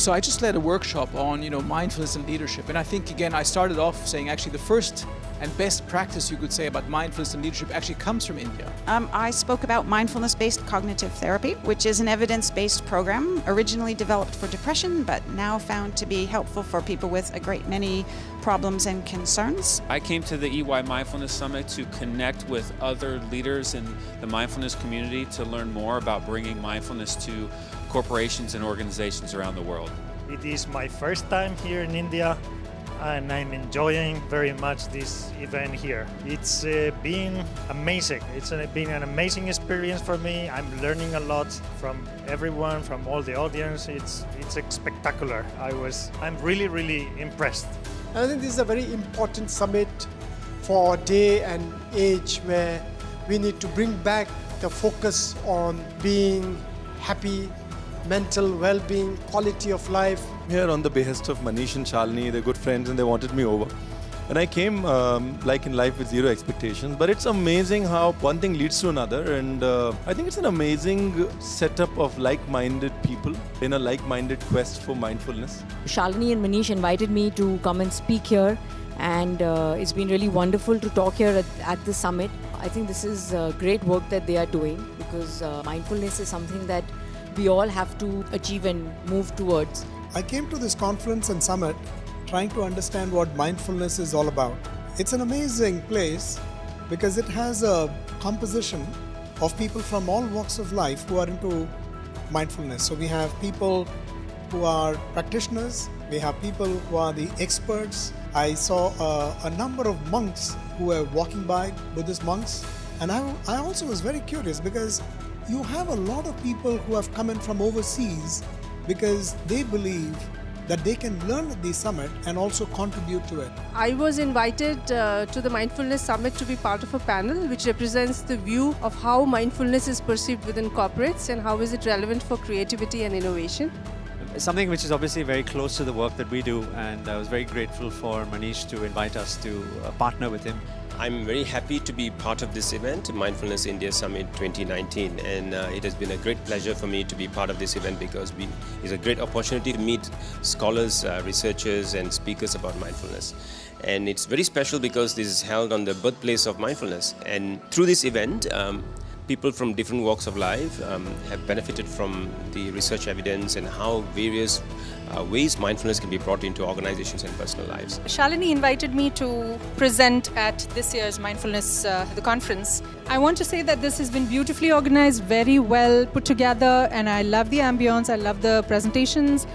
So I just led a workshop on, mindfulness and leadership. And I think, again, I started off saying actually the first and best practice you could say about mindfulness and leadership actually comes from India. I spoke about mindfulness-based cognitive therapy, which is an evidence-based program originally developed for depression, but now found to be helpful for people with a great many problems and concerns. I came to the EY Mindfulness Summit to connect with other leaders in the mindfulness community to learn more about bringing mindfulness to corporations and organizations around the world. It is my first time here in India, and I'm enjoying very much this event here. It's been amazing. It's been an amazing experience for me. I'm learning a lot from everyone, from all the audience. It's spectacular. I'm really, really impressed. I think this is a very important summit for day and age where we need to bring back the focus on being happy, mental well-being, quality of life. Here on the behest of Manish and Shalini, they're good friends and they wanted me over. And I came like in life with zero expectations, but it's amazing how one thing leads to another, and I think it's an amazing setup of like-minded people in a like-minded quest for mindfulness. Shalini and Manish invited me to come and speak here, and it's been really wonderful to talk here at the summit. I think this is great work that they are doing, because mindfulness is something that we all have to achieve and move towards. I came to this conference and summit trying to understand what mindfulness is all about. It's an amazing place because it has a composition of people from all walks of life who are into mindfulness. So we have people who are practitioners, we have people who are the experts. I saw a number of monks who were walking by, Buddhist monks, and I also was very curious because you have a lot of people who have come in from overseas because they believe that they can learn at the summit and also contribute to it. I was invited to the Mindfulness Summit to be part of a panel which represents the view of how mindfulness is perceived within corporates and how is it relevant for creativity and innovation. Something which is obviously very close to the work that we do, and I was very grateful for Manish to invite us to partner with him. I'm very happy to be part of this event, Mindfulness India Summit 2019, and it has been a great pleasure for me to be part of this event because it's a great opportunity to meet scholars, researchers and speakers about mindfulness. And it's very special because this is held on the birthplace of mindfulness, and through this event people from different walks of life have benefited from the research evidence and how various ways mindfulness can be brought into organizations and personal lives. Shalini invited me to present at this year's Mindfulness the conference. I want to say that this has been beautifully organized, very well put together, and I love the ambience, I love the presentations.